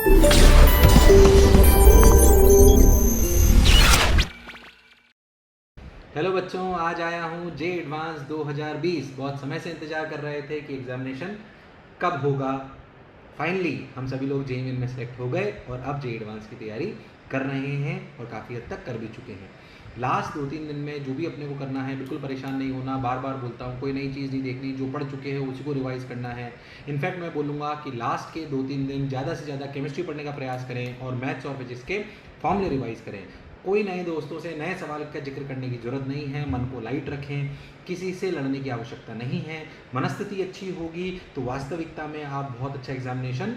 Hello बच्चों, आज आया हूँ जे एडवांस 2020। बहुत समय से इंतज़ार कर रहे थे कि एग्ज़ामिनेशन कब होगा। फाइनली हम सभी लोग जे में सेलेक्ट हो गए और अब जे एडवांस की तैयारी कर रहे हैं और काफ़ी हद तक कर भी चुके हैं। लास्ट 2-3 दिन में जो भी अपने को करना है, बिल्कुल परेशान नहीं होना। बार बार बोलता हूँ, कोई नई चीज़ नहीं देखनी, जो पढ़ चुके हैं उसी को रिवाइज़ करना है। इनफैक्ट मैं बोलूँगा कि लास्ट के 2-3 दिन ज़्यादा से ज़्यादा केमिस्ट्री पढ़ने का प्रयास करें और मैथ्स और फिजिक्स के फॉर्मूले रिवाइज़ करें। कोई नए दोस्तों से नए सवाल का जिक्र करने की ज़रूरत नहीं है। मन को लाइट रखें, किसी से लड़ने की आवश्यकता नहीं है। मनस्थिति अच्छी होगी तो वास्तविकता में आप बहुत अच्छा एग्जामिनेशन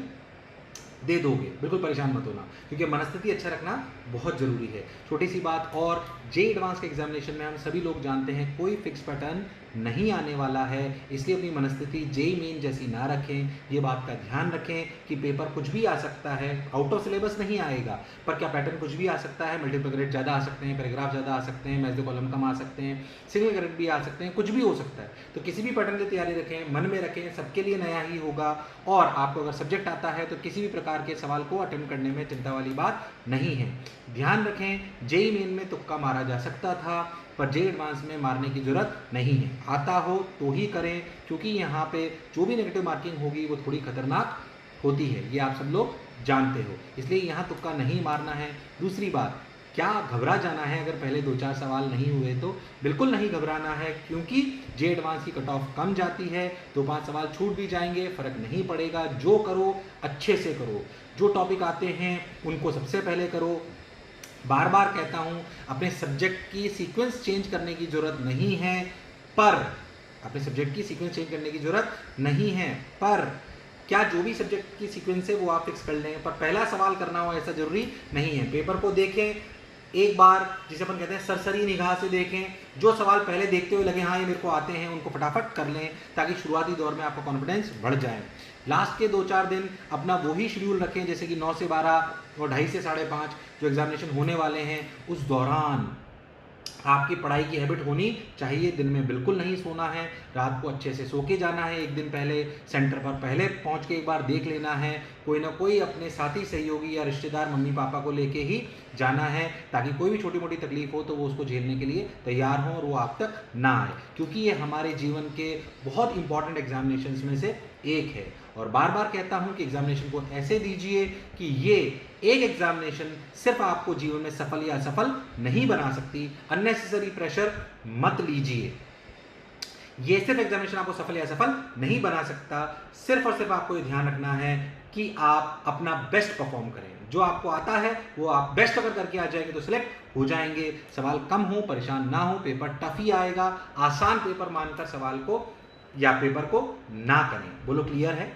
दे दोगे। बिल्कुल परेशान मत होना, क्योंकि मनस्थिति अच्छा रखना बहुत ज़रूरी है। छोटी सी बात और, जे एडवांस के एग्जामिनेशन में हम सभी लोग जानते हैं कोई फिक्स पैटर्न नहीं आने वाला है, इसलिए अपनी मनस्थिति जे मेन जैसी ना रखें। ये बात का ध्यान रखें कि पेपर कुछ भी आ सकता है, आउट ऑफ सिलेबस नहीं आएगा, पर क्या पैटर्न कुछ भी आ सकता है। मल्टीपल क्रेडिट ज़्यादा आ सकते हैं, पैराग्राफ ज़्यादा आ सकते हैं, मैच द कॉलम कम आ सकते हैं, सिंगल क्रेडिट भी आ सकते हैं, कुछ भी हो सकता है। तो किसी भी पैटर्न की तैयारी रखें, मन में रखें, सबके लिए नया ही होगा। और आपको अगर सब्जेक्ट आता है तो किसी भी प्रकार के सवाल को अटेम्प्ट करने में चिंता वाली बात नहीं है। ध्यान रखें, जेईई मेन में तुक्का मारा जा सकता था, पर जे एडवांस में मारने की जरूरत नहीं है। आता हो तो ही करें, क्योंकि यहाँ पे जो भी नेगेटिव मार्किंग होगी वो थोड़ी खतरनाक होती है, ये आप सब लोग जानते हो, इसलिए यहाँ तुक्का नहीं मारना है। दूसरी बात, क्या घबरा जाना है अगर पहले 2-4 सवाल नहीं हुए तो? बिल्कुल नहीं घबराना है, क्योंकि जे एडवांस की कट ऑफ कम जाती है। 2-5 सवाल छूट भी जाएंगे, फर्क नहीं पड़ेगा। जो करो अच्छे से करो, जो टॉपिक आते हैं उनको सबसे पहले करो। बार बार कहता हूँ, अपने सब्जेक्ट की सीक्वेंस चेंज करने की ज़रूरत नहीं है, पर अपने सब्जेक्ट की सीक्वेंस चेंज करने की ज़रूरत नहीं है, पर क्या जो भी सब्जेक्ट की सीक्वेंस है वो आप फिक्स कर लें, पर पहला सवाल करना हो ऐसा ज़रूरी नहीं है। पेपर को देखें एक बार, जिसे अपन कहते हैं सरसरी निगाह से देखें। जो सवाल पहले देखते हुए लगे हाँ ये मेरे को आते हैं, उनको फटाफट कर लें, ताकि शुरुआती दौर में आपका कॉन्फिडेंस बढ़ जाए। लास्ट के 2-4 दिन अपना वही शेड्यूल रखें, जैसे कि 9 से 12 और 2:30 से 5:30 जो एग्जामिनेशन होने वाले हैं, उस दौरान आपकी पढ़ाई की हैबिट होनी चाहिए। दिन में बिल्कुल नहीं सोना है, रात को अच्छे से सो के जाना है। एक दिन पहले सेंटर पर पहले पहुंच के एक बार देख लेना है। कोई ना कोई अपने साथी सहयोगी या रिश्तेदार मम्मी पापा को लेके ही जाना है, ताकि कोई भी छोटी मोटी तकलीफ हो तो वो उसको झेलने के लिए तैयार हों और वो आप तक ना आए, क्योंकि ये हमारे जीवन के बहुत इंपॉर्टेंट एग्जामिनेशंस में से एक है। और बार बार कहता हूं कि एग्जामिनेशन को ऐसे दीजिए कि ये एक एग्जामिनेशन सिर्फ आपको जीवन में सफल या असफल नहीं बना सकती। अननेसेसरी प्रेशर मत लीजिए। ये सिर्फ एग्जामिनेशन आपको सफल या असफल नहीं बना सकता। सिर्फ और सिर्फ आपको ये ध्यान रखना है कि आप अपना बेस्ट परफॉर्म करें। जो आपको आता है वो आप बेस्ट अगर करके आ जाएंगे तो सिलेक्ट हो जाएंगे। सवाल कम हो, परेशान ना हो, पेपर टफ ही आएगा। आसान पेपर मानकर सवाल को या पेपर को ना करें। बोलो क्लियर है?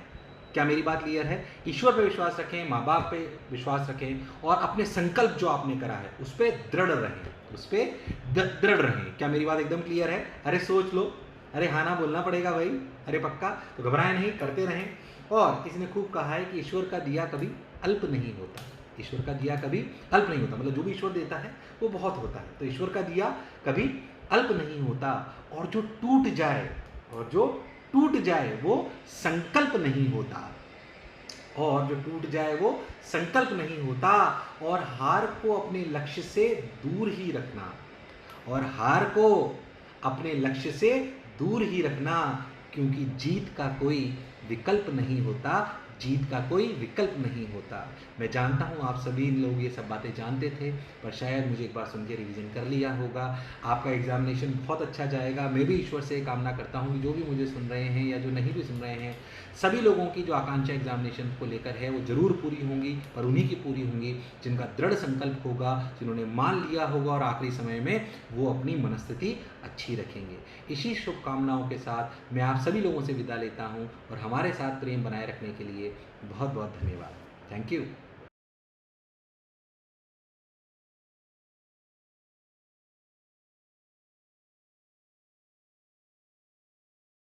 क्या मेरी बात क्लियर है? ईश्वर पे विश्वास रखें, माँ बाप पे विश्वास रखें और अपने संकल्प जो आपने करा है उस पर दृढ़ रहें, उस पर दृढ़ रहें। क्या मेरी बात एकदम क्लियर है? अरे सोच लो, अरे हाँ ना बोलना पड़ेगा भाई, अरे पक्का। तो घबराएं नहीं, करते रहें। और किसी ने खूब कहा है कि ईश्वर का दिया कभी अल्प नहीं होता। ईश्वर का दिया कभी अल्प नहीं होता, मतलब जो भी ईश्वर देता है वो बहुत होता है। तो ईश्वर का दिया कभी अल्प नहीं होता। और जो टूट जाए वो संकल्प नहीं होता। और जो टूट जाए वो संकल्प नहीं होता। और हार को अपने लक्ष्य से दूर ही रखना, और हार को अपने लक्ष्य से दूर ही रखना, क्योंकि जीत का कोई विकल्प नहीं होता। जीत का कोई विकल्प नहीं होता। मैं जानता हूँ आप सभी लोग ये सब बातें जानते थे, पर शायद मुझे एक बार सुन के रिविज़न कर लिया होगा। आपका एग्जामिनेशन बहुत अच्छा जाएगा। मैं भी ईश्वर से कामना करता हूँ कि जो भी मुझे सुन रहे हैं या जो नहीं भी सुन रहे हैं, सभी लोगों की जो आकांक्षा एग्जामिनेशन को लेकर है वो ज़रूर पूरी होंगी, पर उन्हीं की पूरी होंगी जिनका दृढ़ संकल्प होगा, जिन्होंने मान लिया होगा और आखिरी समय में वो अपनी मनस्थिति अच्छी रखेंगे। इसी शुभकामनाओं के साथ मैं आप सभी लोगों से विदा लेता हूँ और हमारे साथ प्रेम बनाए रखने के लिए बहुत बहुत धन्यवाद। Thank you.